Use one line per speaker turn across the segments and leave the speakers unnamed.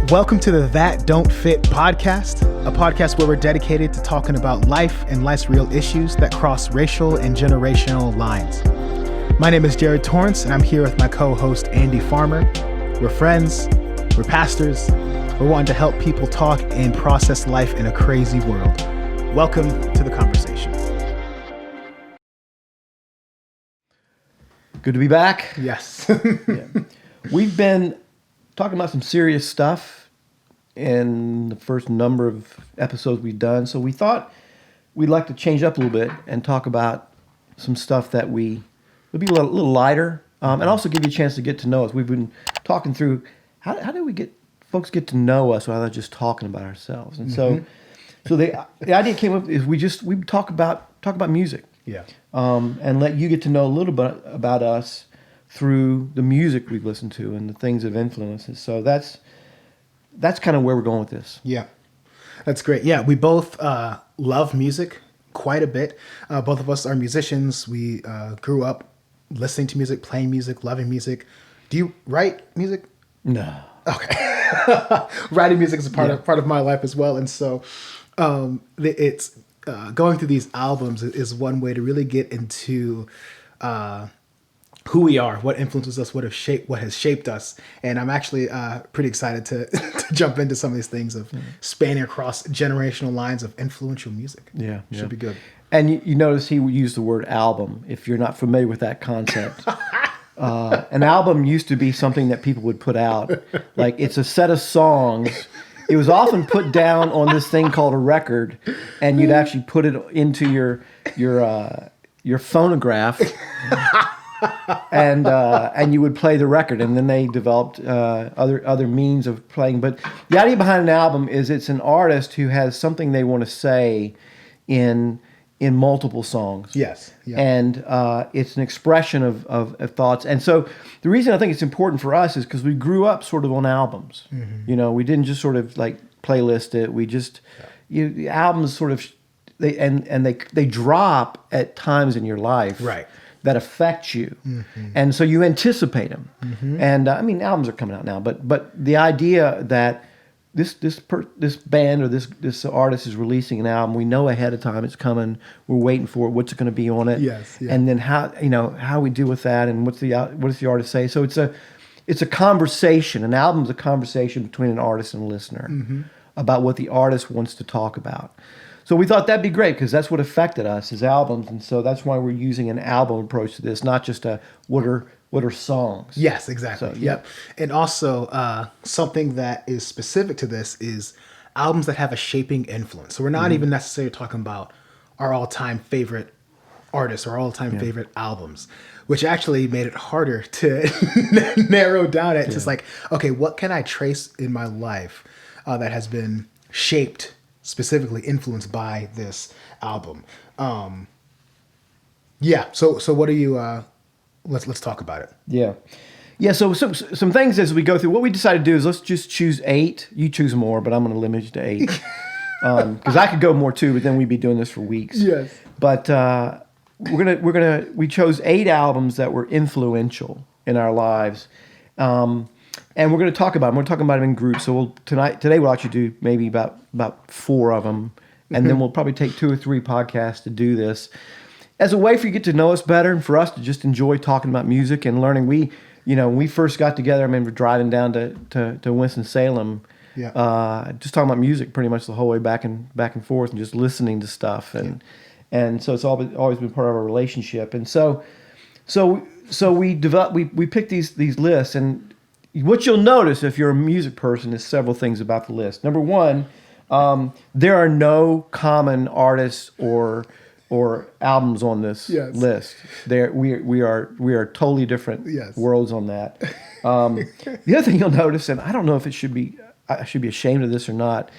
Welcome to the That Don't Fit podcast, a podcast where we're dedicated to talking about life and life's real issues that cross racial and generational lines. My name is Jared Torrance, and I'm here with my co-host, Andy Farmer. We're friends, we're pastors, we're wanting to help people talk and process life in a crazy world. Welcome to the conversation.
Good to be back.
Yes.
Yeah. We've been talking about some serious stuff in the first number of episodes we've done, so we thought we'd like to change up a little bit and talk about some stuff that would be a little lighter, and also give you a chance to get to know us. We've been talking through how do we get folks get to know us rather than just talking about ourselves, and so the idea came up is we talk about music,
Yeah.
and let you get to know a little bit about us through the music we've listened to and the things that have influenced us. So that's kind of where we're going with this.
Yeah, that's great. Yeah, we both love music quite a bit. Both of us are musicians. We grew up listening to music, playing music, loving music. Do you write music?
No.
Okay. Writing music is a part of my life as well. And so it's going through these albums is one way to really get into who we are, what influences us, what has shaped us. And I'm actually pretty excited to jump into some of these things of spanning across generational lines of influential music.
Yeah.
Should be good.
And you notice he used the word album, if you're not familiar with that concept. An album used to be something that people would put out. Like, it's a set of songs. It was often put down on this thing called a record, and you'd actually put it into your phonograph. And you would play the record, and then they developed other means of playing. But the idea behind an album is it's an artist who has something they want to say in multiple songs.
Yes. Yeah.
And it's an expression of thoughts. And so the reason I think it's important for us is because we grew up sort of on albums. Mm-hmm. You know, we didn't just sort of like playlist it. We just albums sort of they drop at times in your life.
Right.
That affect you, and so you anticipate them. And I mean, albums are coming out now, but the idea that this band or this artist is releasing an album, we know ahead of time it's coming. We're waiting for it. What's going to be on it?
Yes. Yeah.
And then how we do with that, and what does the artist say? So it's a conversation. An album's a conversation between an artist and a listener about what the artist wants to talk about. So we thought that'd be great because that's what affected us as albums, and so that's why we're using an album approach to this, not just what are songs.
Yes, exactly.
So,
yep. And also something that is specific to this is albums that have a shaping influence. So we're not even necessarily talking about our all-time favorite artists or our all-time favorite albums, which actually made it harder to narrow down. It's just like, okay, what can I trace in my life that has been shaped, specifically influenced by this album? So what do you let's talk about it.
So some things as we go through, what we decided to do is let's just choose 8. You choose more, but I'm going to limit you to 8 because I could go more too, but then we'd be doing this for weeks.
Yes.
But we chose 8 albums that were influential in our lives. And we're going to talk about them. We're talking about them in groups. So today we'll actually do maybe about 4 of them, and then we'll probably take 2 or 3 podcasts to do this as a way for you to get to know us better and for us to just enjoy talking about music and learning. When we first got together, I remember driving down to Winston-Salem, just talking about music pretty much the whole way back and forth and just listening to stuff, and so it's always been part of our relationship. And so we picked these lists. And what you'll notice if you're a music person is several things about the list. Number one, there are no common artists or albums on this list. We are totally different worlds on that. The other thing you'll notice, and I don't know if I should be ashamed of this or not,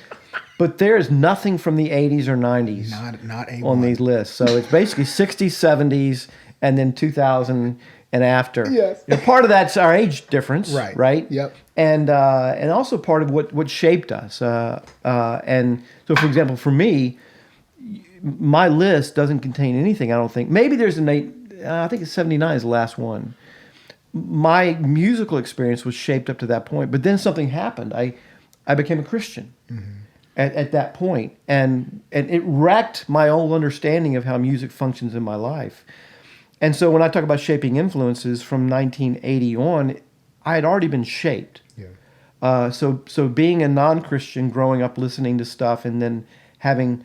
but there is nothing from the 80s or 90s
not
on these lists. So it's basically 60s, 70s, and then 2000 and after.
Yes.
Part of that's our age difference, right?
Yep.
And also part of what shaped us. And so, for example, for me, my list doesn't contain anything, I don't think. Maybe there's I think it's 79 is the last one. my musical experience was shaped up to that point. But then something happened. I became a Christian at that point. And it wrecked my own understanding of how music functions in my life. And so when I talk about shaping influences from 1980 on, I had already been shaped.
Yeah.
So being a non-Christian, growing up listening to stuff, and then having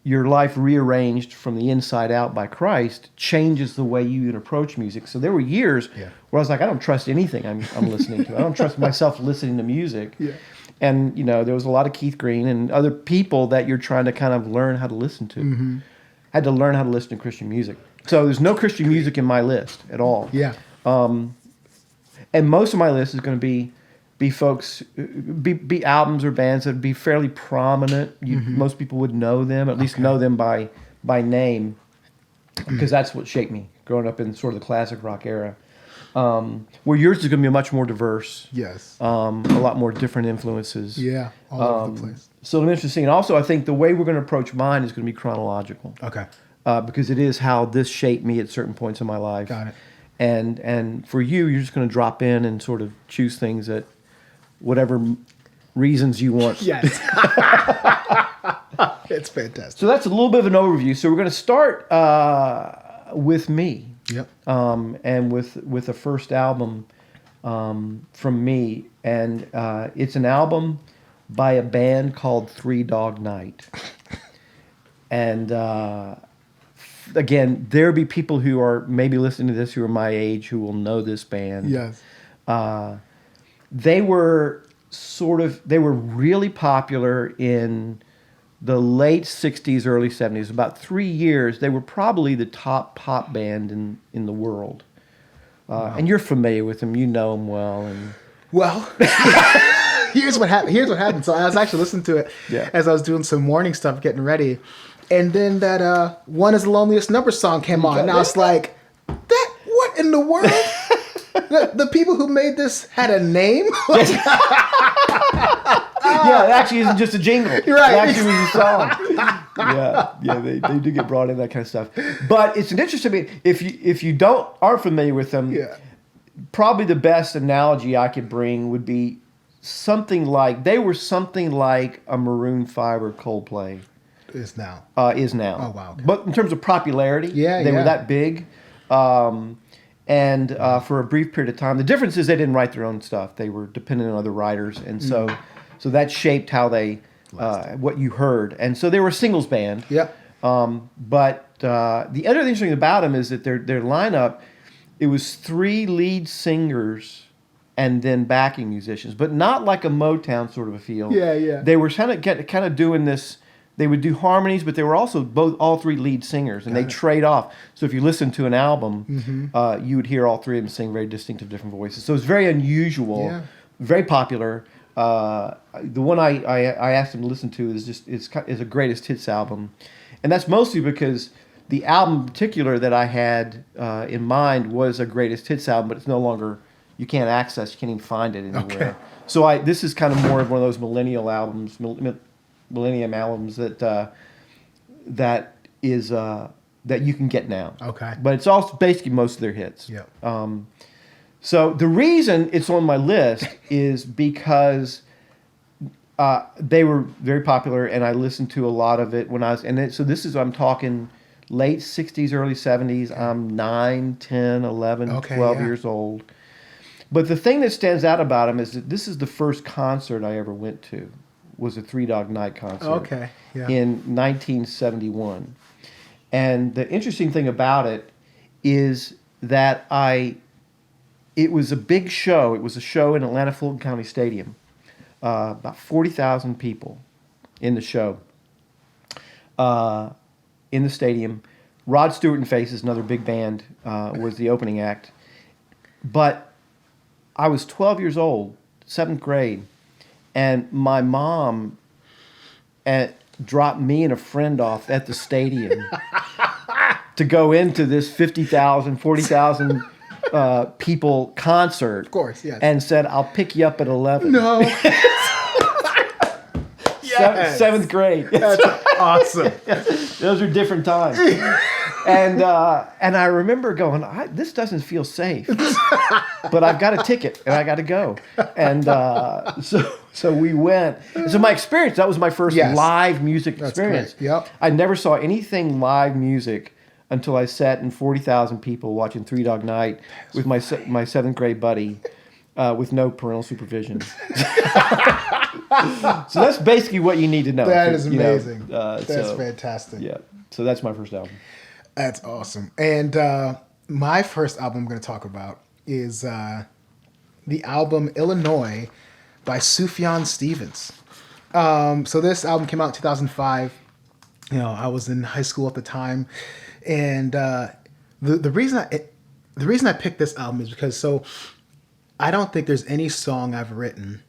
your life rearranged from the inside out by Christ changes the way you approach music. So there were years where I was like, I don't trust anything I'm listening to. I don't trust myself listening to music.
Yeah.
And, there was a lot of Keith Green and other people that you're trying to kind of learn how to listen to. Had to learn how to listen to Christian music. So there's no Christian music in my list at all.
Yeah.
And most of my list is going to be folks, be albums or bands that would be fairly prominent. Most people would know them, at least know them by name, because that's what shaped me growing up in sort of the classic rock era. Where yours is going to be much more diverse.
Yes.
A lot more different influences.
Yeah. All over the place.
So it's interesting. And also, I think the way we're going to approach mine is going to be chronological.
Okay.
Because it is how this shaped me at certain points in my life.
Got it.
And for you, you're just going to drop in and sort of choose things that whatever reasons you want.
Yes. It's fantastic.
So that's a little bit of an overview. So we're going to start with me.
Yep.
And with the first album from me. And it's an album by a band called Three Dog Night. And again, there'll be people who are maybe listening to this who are my age who will know this band.
Yes.
They were really popular in the late 60s, early 70s. About 3 years, they were probably the top pop band in the world. And you're familiar with them. You know them well. And
Well, here's what happened. So I was actually listening to it as I was doing some morning stuff, getting ready. And then that One Is the Loneliest Number song came on. And I was like, what in the world? The people who made this had a name?
Yeah, it actually isn't just a jingle.
Right.
It actually was a song. Yeah, they do get brought in, that kind of stuff. But it's an interesting. If you aren't familiar with them, probably the best analogy I could bring would be something like a Maroon 5 or Coldplay.
Is now.
Is now.
Oh, wow. Okay.
But in terms of popularity, they were that big. And for a brief period of time, the difference is they didn't write their own stuff. They were dependent on other writers, and so that shaped how they what you heard. And so they were a singles band.
Yeah.
But the other thing interesting about them is that their lineup, it was 3 lead singers and then backing musicians, but not like a Motown sort of a feel.
Yeah.
They were kind of doing this. They would do harmonies, but they were also all 3 lead singers, and they trade off. So if you listen to an album, you would hear all 3 of them sing very distinctive different voices. So it's very unusual, very popular. The one I asked them to listen to is a greatest hits album, and that's mostly because the album in particular that I had in mind was a greatest hits album, but it's no longer, you can't access, you can't even find it anywhere.
Okay.
So this is kind of more of one of those millennium albums that you can get now.
Okay.
But it's also basically most of their hits.
Yeah.
So the reason it's on my list is because they were very popular, and I listened to a lot of it when I was. So this is, I'm talking late 60s, early 70s. I'm 9, 10, 11, 12 years old. But the thing that stands out about them is that this is the first concert I ever went to. Was a Three Dog Night concert in 1971. And the interesting thing about it is that it was a big show. It was a show in Atlanta Fulton County Stadium. About 40,000 people in the show. In the stadium. Rod Stewart and Faces, another big band, was the opening act. But I was 12 years old, 7th grade. And my mom dropped me and a friend off at the stadium to go into this 50,000, 40,000 people concert. Of
course, yes.
And said, I'll pick you up at 11.
No.
Yes. 7th grade.
That's awesome.
Those are different times. And I remember going, this doesn't feel safe, but I've got a ticket and I got to go. And so we went. So my experience, that was my first live music experience.
Great. Yep.
I never saw anything live music until I sat in 40,000 people watching Three Dog Night with my 7th grade buddy with no parental supervision. So that's basically what you need to know.
That is amazing.
That's
fantastic.
Yeah. So that's my first album.
That's awesome. And my first album I'm going to talk about is the album Illinois by Sufjan Stevens. So this album came out in 2005. I was in high school at the time. And the reason I picked this album is because I don't think there's any song I've written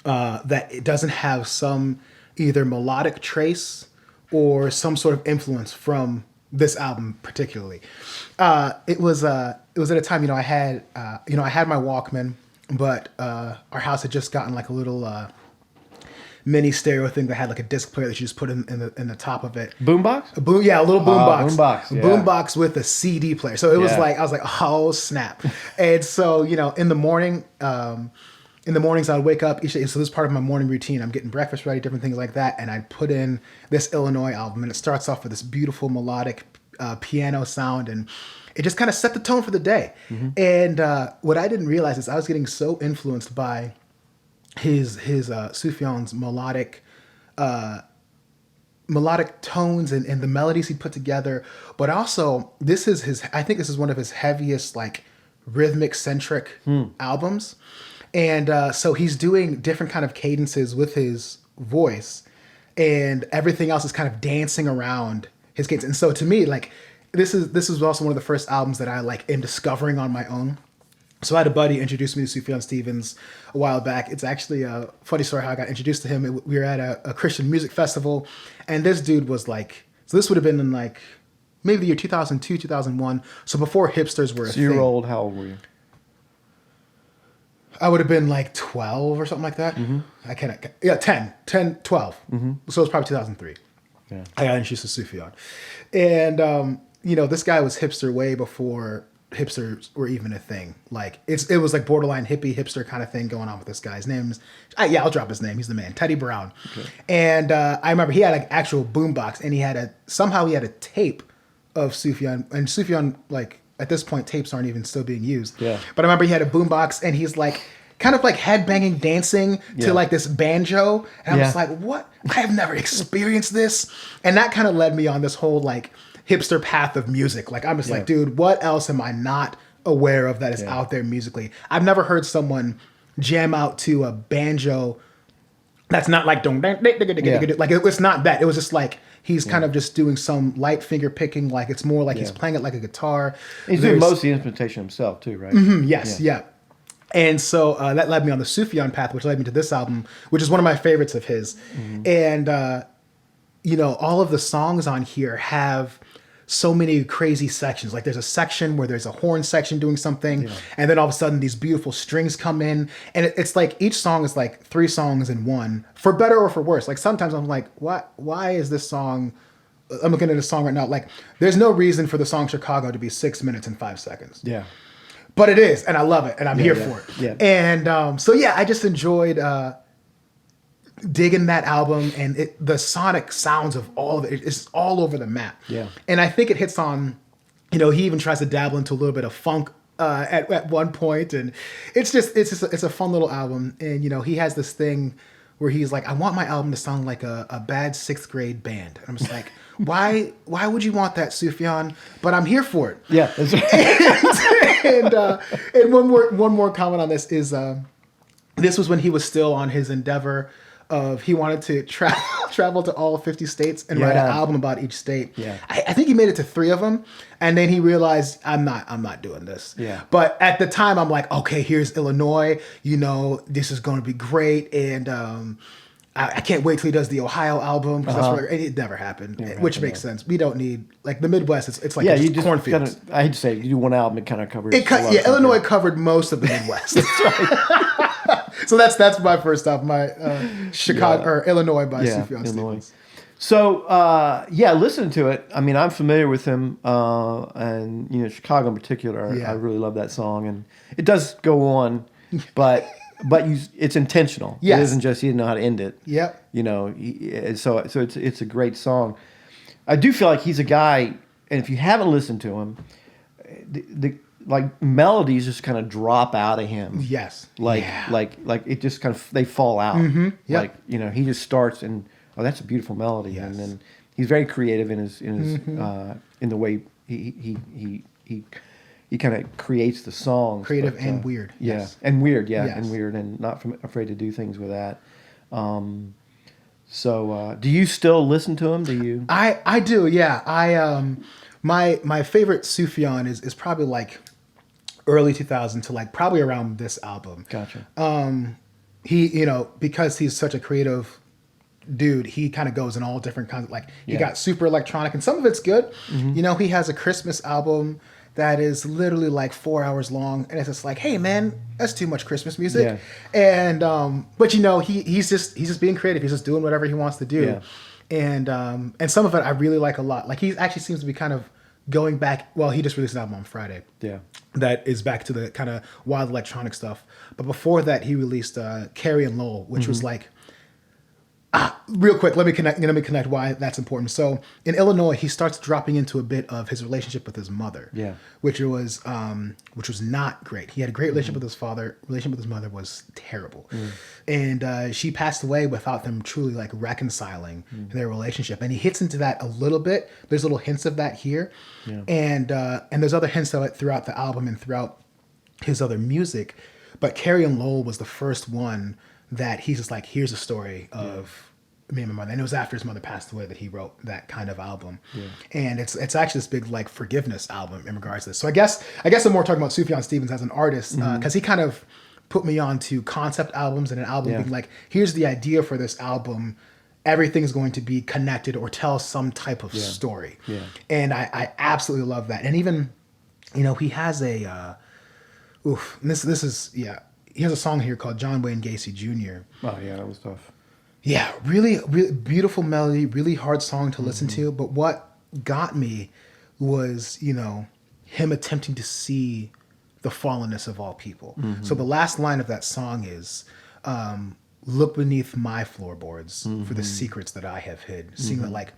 that it doesn't have some either melodic trace or some sort of influence from this album particularly. It was at a time, I had my Walkman, but our house had just gotten like a little mini stereo thing that had like a disc player that you just put in the top of it.
Boombox?
A little boombox.
Boombox, yeah.
Boombox with a CD player. So it was like, I was like, oh snap. And so, in the morning, in the mornings I would wake up each day. So this is part of my morning routine. I'm getting breakfast ready, different things like that. And I'd put in this Illinois album, and it starts off with this beautiful melodic piano sound, and it just kind of set the tone for the day. Mm-hmm. And what I didn't realize is I was getting so influenced by his Sufjan's melodic tones and the melodies he put together, but also I think this is one of his heaviest like rhythmic centric albums. And so he's doing different kind of cadences with his voice, and everything else is kind of dancing around his cadence. And so to me, like this is also one of the first albums that I like am discovering on my own. So I had a buddy introduce me to Sufjan Stevens a while back. It's actually a funny story how I got introduced to him. We were at a Christian music festival, and this dude was like, so this would have been in like maybe the year 2002, 2001. So before hipsters were a thing.
So you were old. How old were you?
I would have been like 12 or something like that. Mm-hmm. 10, 12. Mm-hmm. So it was probably 2003. Yeah. I got introduced to Sufjan. And, this guy was hipster way before hipsters were even a thing. Like it was like borderline hippie hipster kind of thing going on with this guy. His name's I'll drop his name. He's the man, Teddy Brown. Okay. And I remember he had like actual boombox, and he had a tape of Sufjan, and Sufjan like at this point tapes aren't even still being used. Yeah. But I remember he had a boombox, and he's like kind of like headbanging, dancing to like this banjo, and I was like, what? I have never experienced this, and that kind of led me on this whole like hipster path of music. Like I'm just like, dude, what else am I not aware of that is out there musically? I've never heard someone jam out to a banjo that's not like like it's not that. It was just like he's kind of just doing some light finger picking, like it's more like he's playing it like a guitar.
He's doing most of the instrumentation himself too, right?
Mm-hmm, yes, yeah. And so that led me on the Sufjan path, which led me to this album, which is one of my favorites of his. Mm-hmm. And all of the songs on here have so many crazy sections. Like there's a section where there's a horn section doing something, and then all of a sudden these beautiful strings come in, and it's like each song is like 3 songs in one, for better or for worse. Like sometimes I'm like, why is this song? I'm looking at a song right now. Like there's no reason for the song Chicago to be 6 minutes and 5 seconds. Yeah. But it is, and I love it, and I'm here for it. Yeah. And I just enjoyed digging that album, and the sonic sounds of all of it is all over the map. Yeah. And I think it hits on, he even tries to dabble into a little bit of funk at one point, and it's a fun little album. And he has this thing where he's like, I want my album to sound like a bad 6th grade band. And I'm just like, why would you want that, Sufjan? But I'm here for it. Yeah, that's right. and one more comment on this is this was when he was still on his endeavor of he wanted to travel to all 50 states and write an album about each state. Yeah. I think he made it to 3 of them, and then he realized I'm not doing this. Yeah. But at the time I'm like, okay, here's Illinois, this is going to be great, and I can't wait till he does the Ohio album, because that's where it never happened, which makes sense. We don't need like the Midwest. It's like just cornfields.
I hate to say, you do one album, it kind of covers.
Illinois covered most of the Midwest. That's right. So that's my first album, my Chicago or Illinois by Sufjan Stevens.
So yeah, listen to it. I mean, I'm familiar with him, and Chicago in particular.
Yeah.
I really love that song, and it does go on, but it's intentional.
Yes.
It isn't just he didn't know how to end it.
Yep.
So it's a great song. I do feel like he's a guy, and if you haven't listened to him, the like melodies just kind of drop out of him.
Yes.
Like it just kind of they fall out.
Mm-hmm. Yep.
Like he just starts and that's a beautiful melody,
Yes.
and then he's very creative in his
Mm-hmm.
In the way he kind of creates the songs.
Creative and weird.
Yeah,
Yes.
and weird. Yeah,
Yes.
and weird, and not afraid to do things with that. So, do you still listen to him? Do you?
I do, yeah. My favorite Sufjian is probably like early 2000 to like probably around this album.
Gotcha.
He, because he's such a creative dude, he kind of goes in all different kinds of like he
Yeah.
got super electronic and some of it's good. He has a Christmas album that is literally like 4 hours long, and it's just like, hey man, that's too much Christmas music.
Yeah.
And but he's just being creative. He's just doing whatever he wants to do.
Yeah.
And some of it I really like a lot. Like he actually seems to be kind of going back. Well, he just released an album on Friday.
Yeah.
That is back to the kind of wild electronic stuff. But before that, he released Carrie and Lowell, which was like, real quick. Let me connect why that's important. So in Illinois, he starts dropping into a bit of his relationship with his mother.
Yeah.
Which was not great. He had a great relationship with his father. Relationship with his mother was terrible, and she passed away without them truly like reconciling their relationship. And he hits into that a little bit. There's little hints of that here, and there's other hints of it throughout the album and throughout his other music. But Carrie and Lowell was the first one that he's just like, here's a story of me and my mother. And it was after his mother passed away that he wrote that kind of album. And it's actually this big like forgiveness album in regards to this. So I guess I'm more talking about Sufjan Stevens as an artist, because he kind of put me on to concept albums and an album being like, here's the idea for this album. Everything's going to be connected or tell some type of story.
Yeah.
And I absolutely love that. And even, he has a, he has a song here called John Wayne Gacy Jr.
Oh yeah, that was tough.
Yeah, really, really beautiful melody, really hard song to listen to. But what got me was, him attempting to see the fallenness of all people. So the last line of that song is, look beneath my floorboards for the secrets that I have hid. Seeing that like,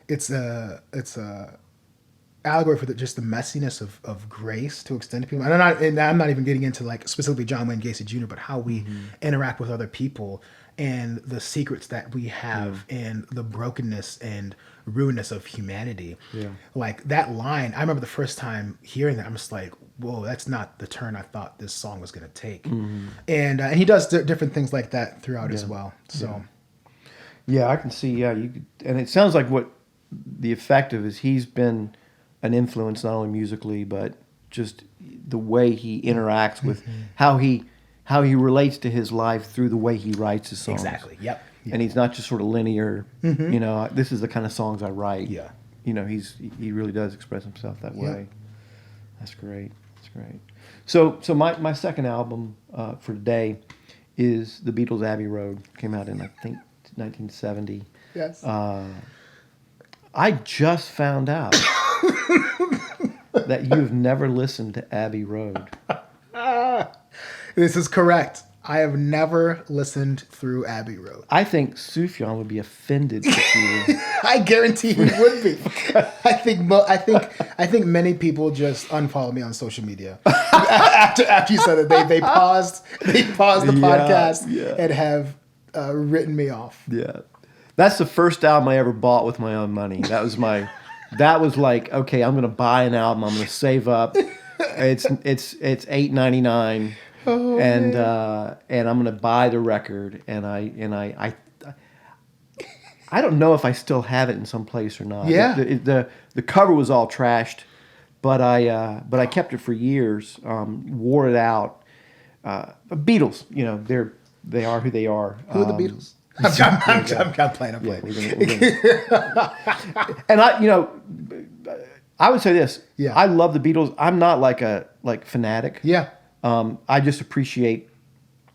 it's a allegory for just the messiness of grace to extend to people. And I'm not even getting into like specifically John Wayne Gacy Jr., but how we interact with other people and the secrets that we have and the brokenness and ruinness of humanity. Yeah. Like that line, I remember the first time hearing that, I'm just like, whoa, that's not the turn I thought this song was going to take. And he does different things like that throughout as well. So,
yeah, I can see. Yeah, and it sounds like what the effect of is he's been an influence not only musically but just the way he interacts with how he relates to his life through the way he writes his songs.
Exactly. Yep.
And he's not just sort of linear. This is the kind of songs I write.
Yeah.
He really does express himself that way. That's great. That's great. So my second album for today is the Beatles' Abbey Road. Came out in I think 1970.
Yes.
I just found out that you've never listened to Abbey Road.
This is correct. I have never listened through Abbey Road.
I think Sufjan would be offended if you.
I guarantee he would be. I think many people just unfollow me on social media after you said it. They paused the podcast and have written me off.
Yeah. That's the first album I ever bought with my own money. That was like, okay, I'm gonna buy an album. I'm gonna save up. It's $8.99, and I'm gonna buy the record. And I don't know if I still have it in some place or not.
Yeah.
The cover was all trashed, but I kept it for years. Wore it out. Beatles, they are who they are.
Who are the Beatles? I'm playing.
And I would say this.
Yeah.
I love the Beatles. I'm not like a fanatic.
Yeah.
I just appreciate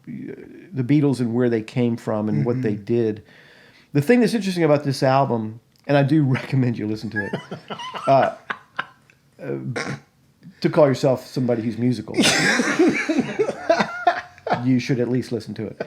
the Beatles and where they came from and what they did. The thing that's interesting about this album, and I do recommend you listen to it, to call yourself somebody who's musical, you should at least listen to it.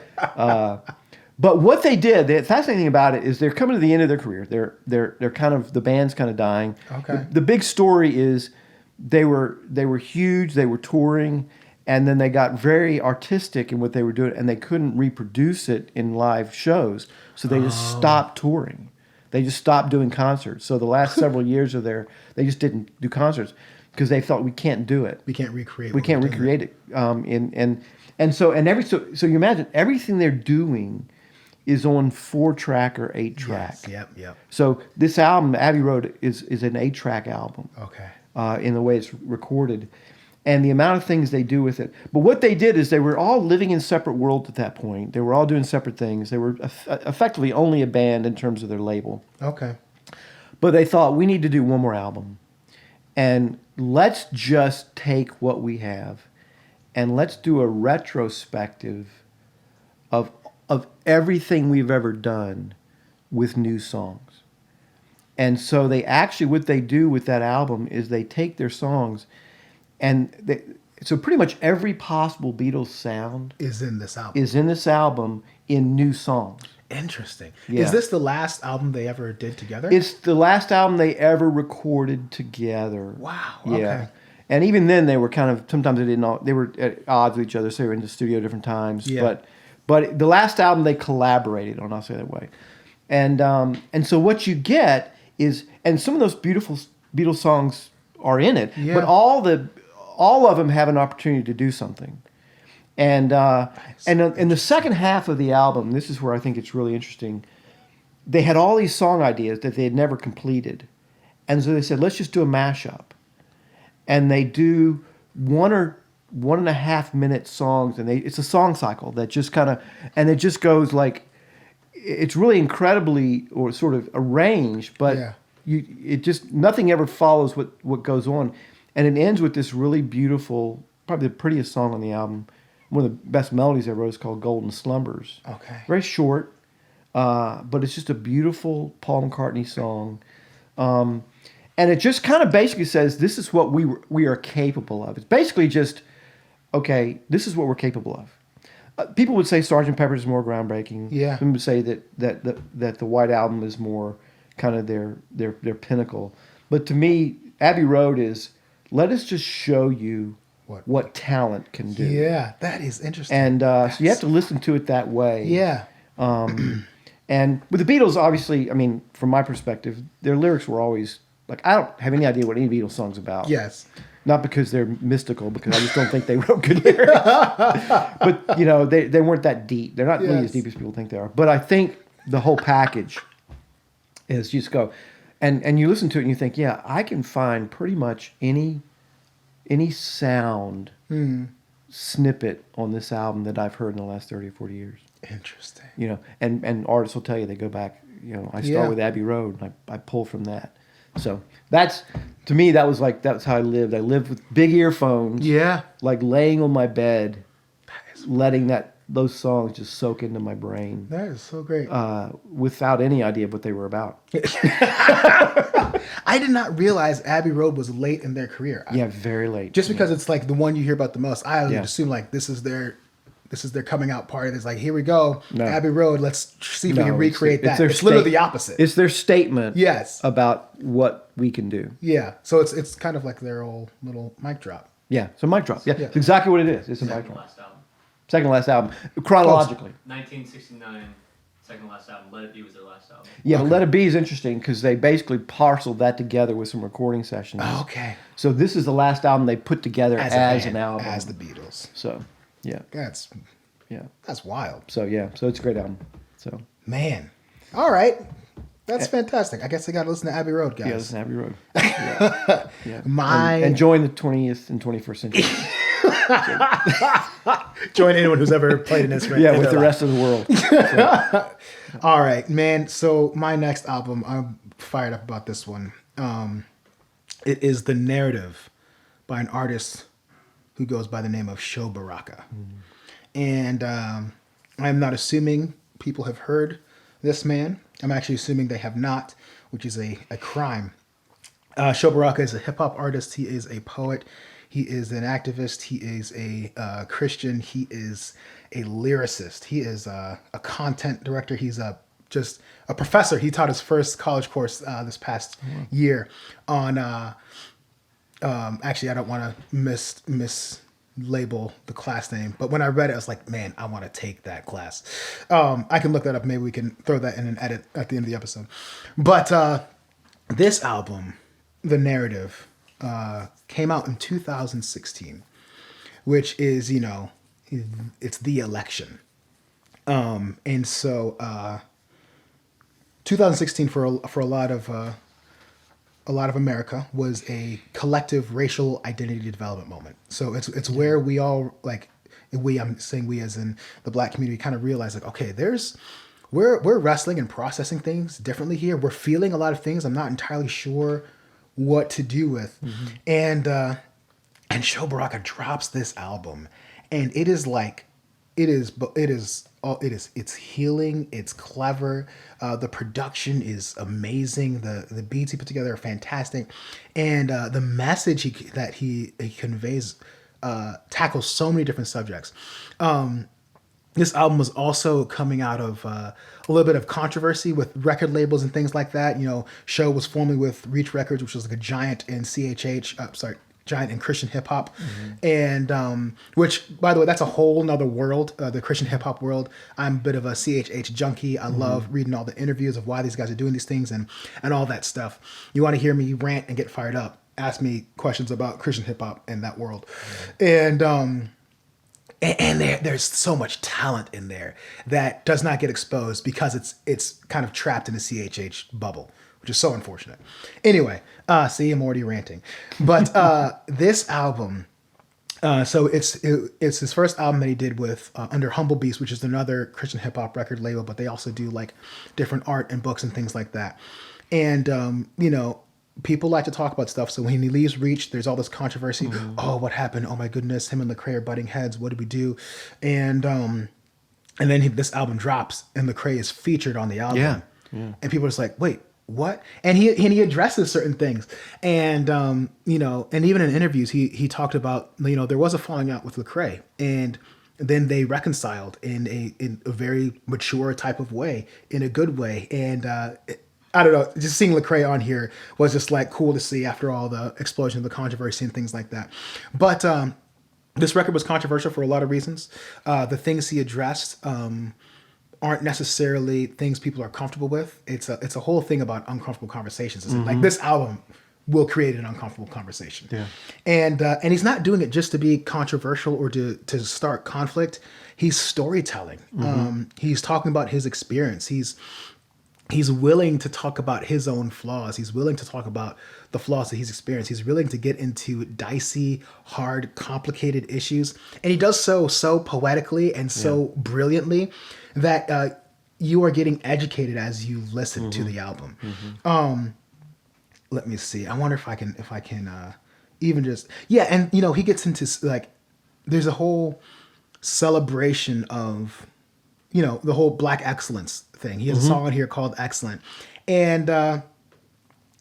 But what they did, the fascinating thing about it is they're coming to the end of their career. They're kind of, the band's kind of dying.
Okay.
The big story is they were huge. They were touring, and then they got very artistic in what they were doing, and they couldn't reproduce it in live shows, so they just stopped touring. They just stopped doing concerts. So the last several years of they just didn't do concerts because they felt we can't do it.
We can't recreate.
We can't recreate it. So you imagine everything they're doing is on 4-track or 8-track.
Yes, yep.
So this album, Abbey Road, is an 8-track album.
Okay.
In the way it's recorded, and the amount of things they do with it. But what they did is they were all living in separate worlds at that point. They were all doing separate things. They were effectively only a band in terms of their label.
Okay.
But they thought, we need to do one more album, and let's just take what we have, and let's do a retrospective of everything we've ever done with new songs. And so what they do with that album is they take their songs, and so pretty much every possible Beatles sound
Is in this album.
In new songs.
Interesting.
Yeah.
Is this the last album they ever did together?
It's the last album they ever recorded together.
Wow.
Yeah.
Okay.
And even then they were kind of, sometimes they were at odds with each other, so they were in the studio different times.
Yeah.
But the last album they collaborated on, I'll say it that way. And so what you get is, and some of those beautiful Beatles songs are in it, but all of them have an opportunity to do something. And in the second half of the album, this is where I think it's really interesting. They had all these song ideas that they had never completed, and so they said, let's just do a mashup. And they do 1 or 1.5 minute songs, and it's a song cycle that just kind of, and it just goes like, it's really incredibly or sort of arranged, but it just, nothing ever follows what goes on. And it ends with this really beautiful, probably the prettiest song on the album. One of the best melodies I wrote is called Golden Slumbers.
Okay.
Very short, but it's just a beautiful Paul McCartney song. And it just kind of basically says, this is what we are capable of. It's basically just, okay, this is what we're capable of. People would say Sgt. Pepper's is more groundbreaking.
Yeah.
Some would say that the White Album is more kind of their pinnacle. But to me, Abbey Road is, let us just show you what talent can do.
Yeah, that is interesting.
And so you have to listen to it that way.
Yeah.
And with the Beatles, obviously, I mean, from my perspective, their lyrics were always, like, I don't have any idea what any Beatles song's about.
Yes.
Not because they're mystical, because I just don't think they wrote good lyrics. But, they weren't that deep. They're not really as deep as people think they are. But I think the whole package is just go, and you listen to it and you think, yeah, I can find pretty much any sound snippet on this album that I've heard in the last 30 or 40 years.
Interesting.
And artists will tell you, they go back, I start with Abbey Road, and I pull from that. So that's, to me, that's how I lived. I lived with big earphones.
Yeah.
Like laying on my bed, letting those songs just soak into my brain.
That is so great.
Without any idea of what they were about.
I did not realize Abbey Road was late in their career.
Very late.
Just because it's like the one you hear about the most. I would assume like this is their coming out party. It's like, here we go, Abbey Road. Let's see if we can recreate that. It's literally the opposite.
It's their statement.
Yes.
About what we can do.
Yeah. So it's kind of like their old little mic drop.
Yeah. So mic drop. Yeah. It's exactly what it is. It's a mic drop. Second to last album. Chronologically.
1969, second to last album. Let It Be was their last album.
Yeah, but Let It Be is interesting because they basically parceled that together with some recording sessions.
Oh, okay.
So this is the last album they put together as an album.
As the Beatles.
So, yeah.
That's wild.
So, so it's a great album. So,
man. All right. That's fantastic. I guess I got to listen to Abbey Road, guys.
Yeah, listen to Abbey Road. Yeah.
And
join the 20th and 21st century.
Join anyone who's ever played an instrument.
Yeah, with the rest of the world. So.
All right, man. So my next album, I'm fired up about this one. It is The Narrative by an artist who goes by the name of Baraka. And I'm not assuming people have heard this man. I'm actually assuming they have not, which is a crime. Sho Baraka is a hip hop artist. He is a poet. He is an activist. He is a Christian. He is a lyricist. He is a content director. He's just a professor. He taught his first college course this past year on. Actually, I don't want to mislabel the class name, but when I read it, I was like, man, I want to take that class. I can look that up. Maybe we can throw that in an edit at the end of the episode. But this album, The Narrative, came out in 2016, which is, it's the election. And so 2016 for a lot of America was a collective racial identity development moment. So it's where we all I'm saying we as in the Black community kind of realize okay, we're wrestling and processing things differently here. We're feeling a lot of things I'm not entirely sure what to do with. Mm-hmm. And Sho Baraka drops this album, and it's healing, it's clever, the production is amazing, the beats he put together are fantastic, and the message that he conveys tackles so many different subjects. This album was also coming out of a little bit of controversy with record labels and things like that. Sho was formerly with Reach Records, which was like a giant in giant in Christian hip hop. Mm-hmm. And which, by the way, that's a whole nother world, the Christian hip hop world. I'm a bit of a CHH junkie. I love reading all the interviews of why these guys are doing these things and all that stuff. You want to hear me rant and get fired up, ask me questions about Christian hip hop and that world. Mm-hmm. And there's so much talent in there that does not get exposed because it's kind of trapped in a CHH bubble, which is so unfortunate. Anyway, see, I'm already ranting. But this album, so it's his first album that he did with under Humble Beast, which is another Christian hip hop record label, but they also do like different art and books and things like that. And people like to talk about stuff. So when he leaves Reach, there's all this controversy. Mm-hmm. Oh, what happened? Oh my goodness, him and Lecrae are butting heads. What did we do? And then this album drops, and Lecrae is featured on the album. Yeah. And people are just like, wait, what? And he addresses certain things. And and even in interviews, he talked about there was a falling out with Lecrae, and then they reconciled in a very mature type of way, in a good way. And I don't know, just seeing Lecrae on here was just like cool to see after all the explosion of the controversy and things like that. But this record was controversial for a lot of reasons. The things he addressed aren't necessarily things people are comfortable with. It's a whole thing about uncomfortable conversations. Mm-hmm. Like this album will create an uncomfortable conversation. Yeah. And he's not doing it just to be controversial or to start conflict. He's storytelling. Mm-hmm. He's talking about his experience. He's willing to talk about his own flaws. He's willing to talk about the flaws that he's experienced. He's willing to get into dicey, hard, complicated issues. And he does so poetically and so brilliantly that you are getting educated as you listen to the album. Mm-hmm. Let me see. I wonder if I can even just... Yeah, and, he gets into, there's a whole celebration of, the whole Black excellence thing. He has a song on here called Excellent. And I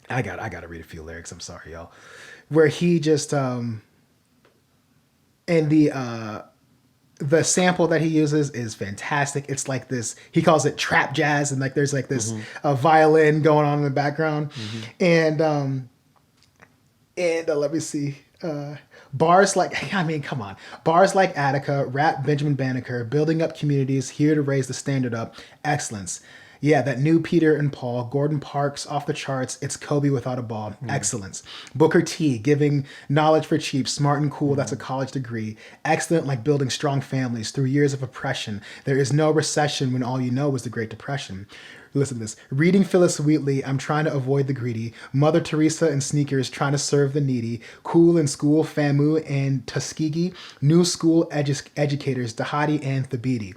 got to read a few lyrics. I'm sorry, y'all. Where he just and the sample that he uses is fantastic. It's like this, he calls it trap jazz, and there's this violin going on in the background. Mm-hmm. And let me see. Bars like, come on. Bars like Attica, rap Benjamin Banneker, building up communities, here to raise the standard up, excellence. Yeah, that new Peter and Paul, Gordon Parks off the charts, it's Kobe without a ball, excellence. Booker T, giving knowledge for cheap, smart and cool, that's a college degree. Excellent like building strong families through years of oppression. There is no recession when all you know was the Great Depression. Listen to this. Reading Phyllis Wheatley, I'm trying to avoid the greedy. Mother Teresa and sneakers, trying to serve the needy. Cool in school, Famu and Tuskegee. New school educators, Dahadi and Thabiti.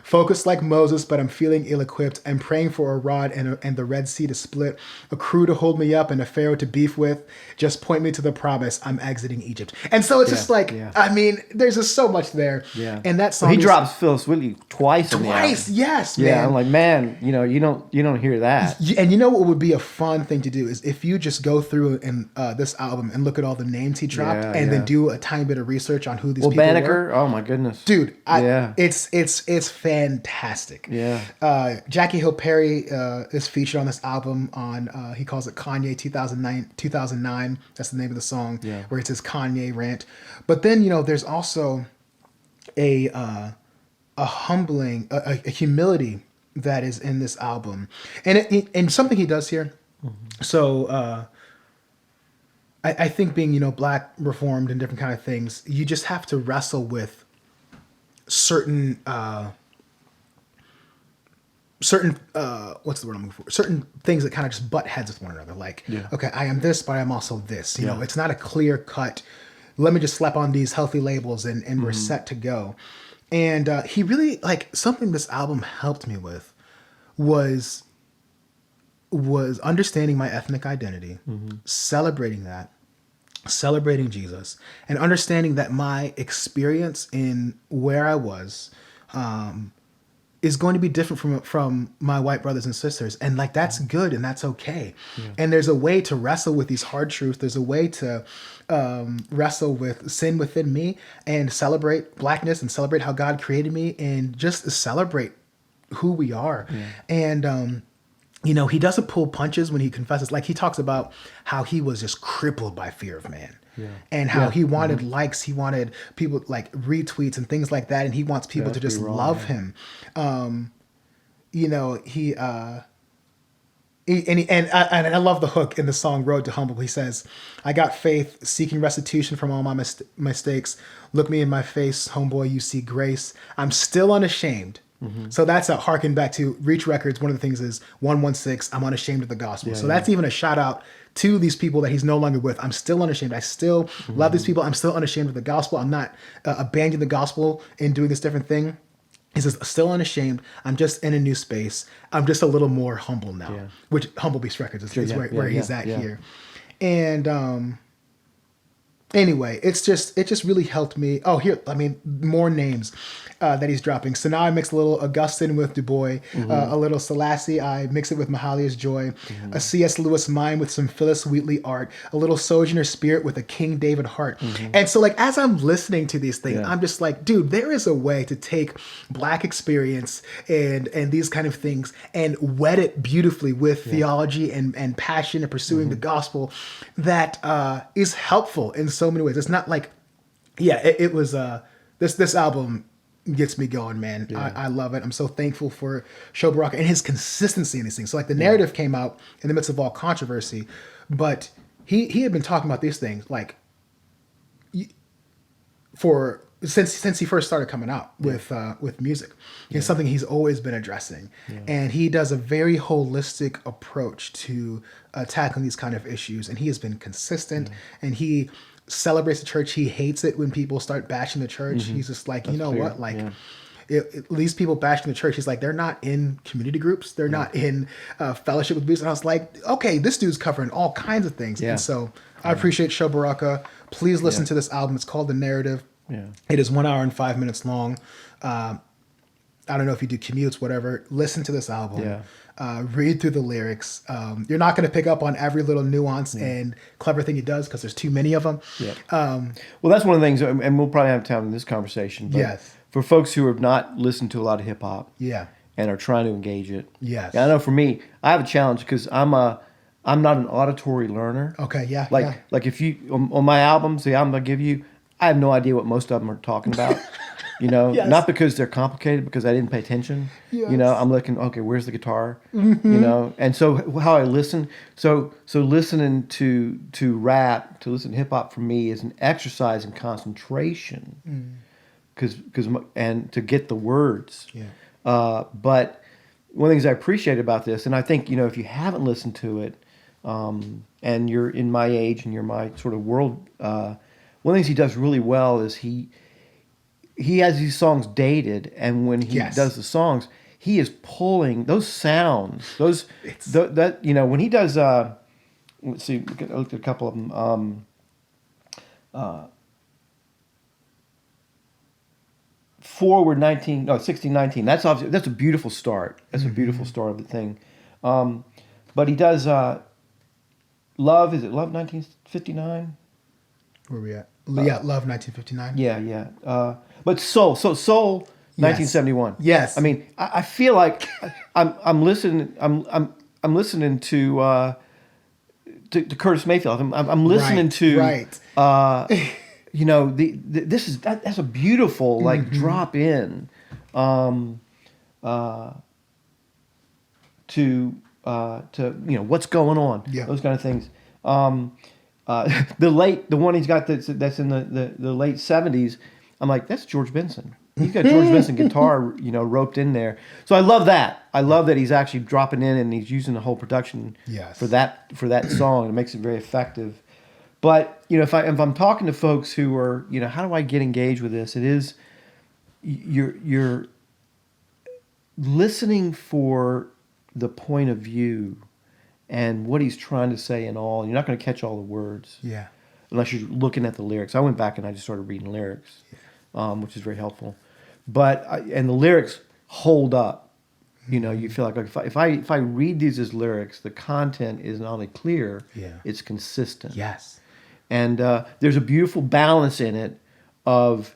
Focused like Moses, but I'm feeling ill-equipped. I'm praying for a rod and the Red Sea to split. A crew to hold me up and a pharaoh to beef with. Just point me to the promise. I'm exiting Egypt. And so it's just like, I mean, there's just so much there.
Yeah.
And that song
He drops Phyllis Whitley twice.
twice. Yes, man.
Yeah, I'm like, man, you don't hear that.
And you know what would be a fun thing to do is if you just go through and this album and look at all the names he dropped and then do a tiny bit of research on who these people
Banneker,
were.
oh my goodness,
dude, it's fantastic.
Yeah.
Jackie Hill Perry is featured on this album on he calls it Kanye 2009. That's the name of the song where it's his Kanye rant. But then there's also a humbling, a humility that is in this album, and something he does here. So I think being Black, reformed, and different kind of things, you just have to wrestle with certain what's the word I'm looking for? Certain things that kind of just butt heads with one another. Like, okay, I am this, but I'm also this. You know, it's not a clear cut. Let me just slap on these healthy labels and we're set to go. And he really, like, something this album helped me with was understanding my ethnic identity, celebrating that, celebrating Jesus, and understanding that my experience in where I was is going to be different from my white brothers and sisters. And like, that's good and that's okay. And there's a way to wrestle with these hard truths. There's a way to wrestle with sin within me and celebrate Blackness and celebrate how God created me and just celebrate who we are. And, he doesn't pull punches when he confesses. Like, he talks about how he was just crippled by fear of man. And how he wanted likes, he wanted people like retweets and things like that, and he wants people to just love him. And I love the hook in the song "Road to Humble." He says, "I got faith, seeking restitution from all my mistakes. Look me in my face, homeboy, you see grace. I'm still unashamed." So that's a harken back to Reach Records. One of the things is 116. I'm unashamed of the gospel. So that's even a shout out to these people that he's no longer with. I'm still unashamed. I still love these people. I'm still unashamed of the gospel. I'm not abandoning the gospel and doing this different thing. He says, still unashamed. I'm just in a new space. I'm just a little more humble now, which Humble Beast Records is where he's at here. And anyway, it just really helped me. Oh, here, more names that he's dropping. So now I mix a little Augustine with Du Bois, a little Selassie. I mix it with Mahalia's Joy, a C.S. Lewis mind with some Phyllis Wheatley art, a little Sojourner Spirit with a King David heart. And so, like, as I'm listening to these things, I'm just like, dude, there is a way to take Black experience and these kind of things and wet it beautifully with theology and passion and pursuing the gospel that is helpful in so many ways. It's not like, it was this album gets me going, man. I love it. I'm so thankful for Sho Baraka and his consistency in these things. So like the narrative came out in the midst of all controversy, but he had been talking about these things like since he first started coming out with music. It's something he's always been addressing. And he does a very holistic approach to tackling these kind of issues. And he has been consistent and he celebrates the church. He hates it when people start bashing the church. He's just like, what? Like, these people bashing the church, he's like, they're not in community groups. They're not in fellowship with believers. And I was like, okay, this dude's covering all kinds of things. And so I appreciate Sho Baraka. Please listen to this album. It's called The Narrative. It is 1 hour and 5 minutes long. I don't know if you do commutes, whatever. Listen to this album. Read through the lyrics. You're not going to pick up on every little nuance and clever thing he does because there's too many of them.
Well, that's one of the things, and we'll probably have time in this conversation. But for folks who have not listened to a lot of hip hop, and are trying to engage it, I know for me, I have a challenge because I'm not an auditory learner. Like if you on my albums, the album I give you, I have no idea what most of them are talking about. Not because they're complicated, because I didn't pay attention. I'm looking, okay, where's the guitar? And so how I listen, so listening to rap, to listen to hip hop for me is an exercise in concentration, because and to get the words. But one of the things I appreciate about this, and I think, if you haven't listened to it, and you're in my age and you're my sort of world, one of the things he does really well is he has these songs dated, and when he
Yes.
does the songs, he is pulling those sounds, when he does, let's see, I looked at a couple of them, Forward 1619. That's obviously, that's a beautiful start. That's a beautiful start of the thing. But he does Love. Is it Love 1959?
Where we at? Yeah, Love 1959.
Yeah. But Soul 1971.
Yes.
I mean, I feel like I'm listening. I'm listening to Curtis Mayfield. I'm listening
Right.
That's a beautiful like drop in to what's going on,
Yeah.
those kind of things. The one he's got that's in the late 70s, I'm like, that's George Benson. He's got George Benson guitar roped in there. So I love that. I love that he's actually dropping in and he's using the whole production
Yes.
for that song. It makes it very effective. But if I'm talking to folks who are, how do I get engaged with this? It is you're listening for the point of view and what he's trying to say and all. And you're not going to catch all the words
Yeah.
unless you're looking at the lyrics. I went back and I just started reading lyrics, which is very helpful. And the lyrics hold up. You feel like if I read these as lyrics, the content is not only clear, it's consistent.
Yes.
And there's a beautiful balance in it of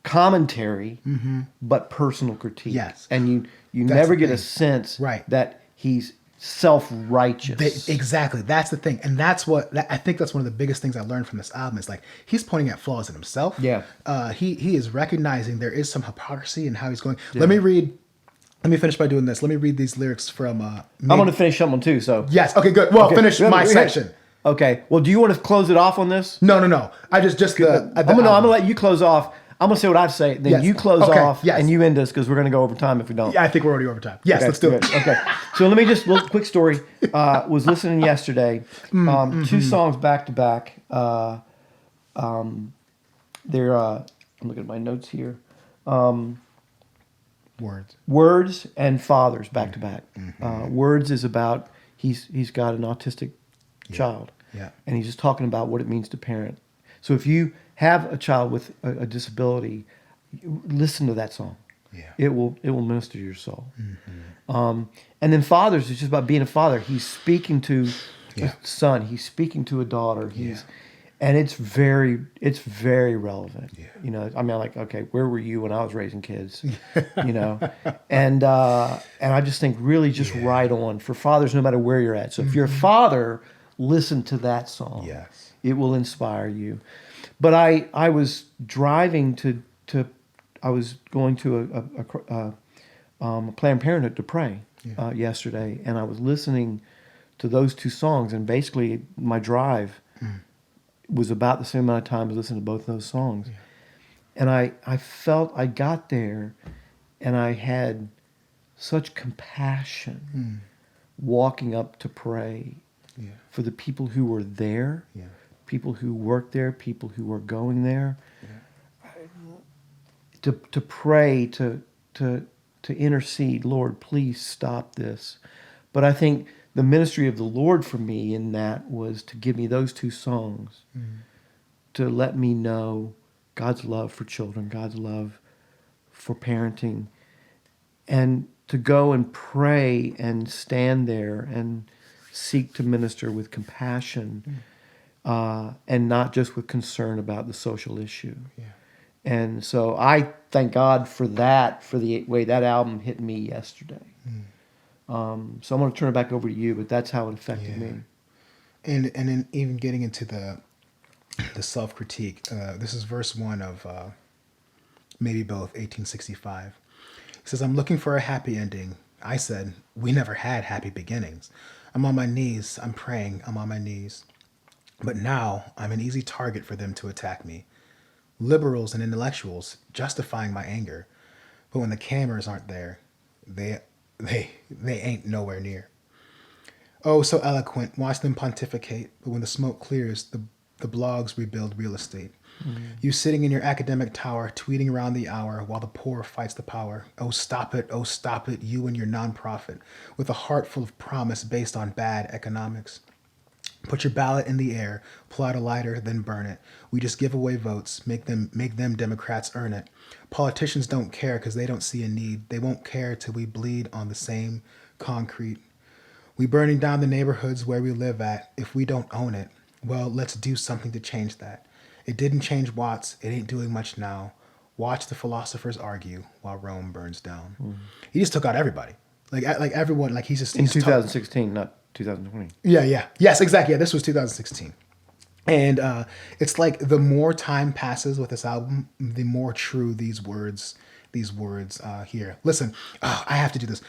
commentary, but personal critique.
Yes.
And you
That's
never
the
get a
thing.
sense
Right.
that he's self-righteous.
Exactly. That's the thing. And I think that's one of the biggest things I learned from this album is like he's pointing at flaws in himself.
Yeah.
He is recognizing there is some hypocrisy in how he's going. Yeah. Let me finish by doing this. Let me read these lyrics from
I'm going to finish someone too, so.
Yes. Okay, good. Well,
Okay.
finish my section.
Okay. Well, do you want to close it off on this?
No. I just
I'm gonna let you close off. I'm gonna say what I say, then
Yes.
you close
Okay.
off,
Yes.
and you end us because we're gonna go over time if we don't.
Yeah, I think we're already over time. Yes,
Okay,
let's do
good.
it.
Okay. So let me just quick story. Was listening yesterday. Two songs back to back. They're. I'm looking at my notes here. Words and Fathers back to back. Words is about he's got an autistic child.
Yeah.
And he's just talking about what it means to parent. So if you have a child with a disability, listen to that song.
Yeah.
It will minister to your soul. And then Fathers is just about being a father. He's speaking to a son. He's speaking to a daughter. And it's very relevant.
Yeah.
I mean, like, okay, where were you when I was raising kids? And I just think really just right on for fathers, no matter where you're at. So if you're a father, listen to that song.
Yes.
It will inspire you. But I was driving I was going to a Planned Parenthood to pray yesterday, and I was listening to those two songs, and basically my drive was about the same amount of time as listening to both of those songs. Yeah. And I felt I got there and I had such compassion walking up to pray for the people who were there, people who worked there, people who were going there. To pray, to intercede, Lord, please stop this. But I think the ministry of the Lord for me in that was to give me those two songs, to let me know God's love for children, God's love for parenting, and to go and pray and stand there and seek to minister with compassion and not just with concern about the social issue. Yeah. And so I thank God for that, for the way that album hit me yesterday. So I'm going to turn it back over to you, but that's how it affected me.
And then even getting into the self-critique, this is verse 1 of Maybe Both, 1865. It says, I'm looking for a happy ending. I said, we never had happy beginnings. I'm on my knees, I'm praying, I'm on my knees. But now I'm an easy target for them to attack me. Liberals and intellectuals justifying my anger. But when the cameras aren't there, They ain't nowhere near. Oh, so eloquent. Watch them pontificate. But when the smoke clears, the blogs rebuild real estate. You sitting in your academic tower, tweeting around the hour while the poor fights the power. Oh, stop it, you and your nonprofit, with a heart full of promise based on bad economics. Put your ballot in the air, pull out a lighter, then burn it. We just give away votes, make them Democrats earn it. Politicians don't care because they don't see a need. They won't care till we bleed on the same concrete. We burning down the neighborhoods where we live at. If we don't own it, well, let's do something to change that. It didn't change Watts. It ain't doing much now. Watch the philosophers argue while Rome burns down. He just took out everybody. Like everyone, like he's just...
In 2016, not 2020.
Yeah. Yes, exactly. Yeah, this was 2016. And it's like the more time passes with this album, the more true these words here. Listen, I have to do this.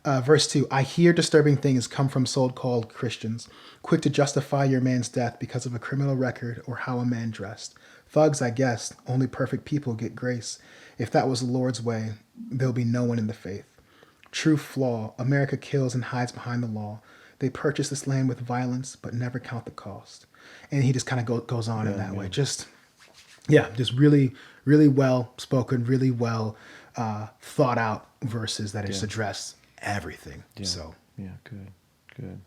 Verse 2, I hear disturbing things come from so-called Christians, quick to justify your man's death because of a criminal record or how a man dressed. Thugs, I guess, only perfect people get grace. If that was the Lord's way, there'll be no one in the faith. True flaw, America kills and hides behind the law. They purchase this land with violence, but never count the cost. And he just kind of goes on in that way. Just really, really well spoken, really well thought out verses that just address everything.
Yeah.
So
Good.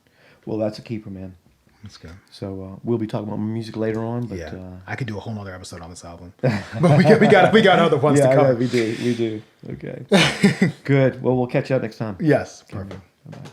Well, that's a keeper, man.
that's good.
So we'll be talking about music later on, but
I could do a whole nother episode on this album, but we got other ones to cover.
Yeah, we do. Okay. Good. Well, we'll catch you up next time.
Yes, perfect.
Bye-bye.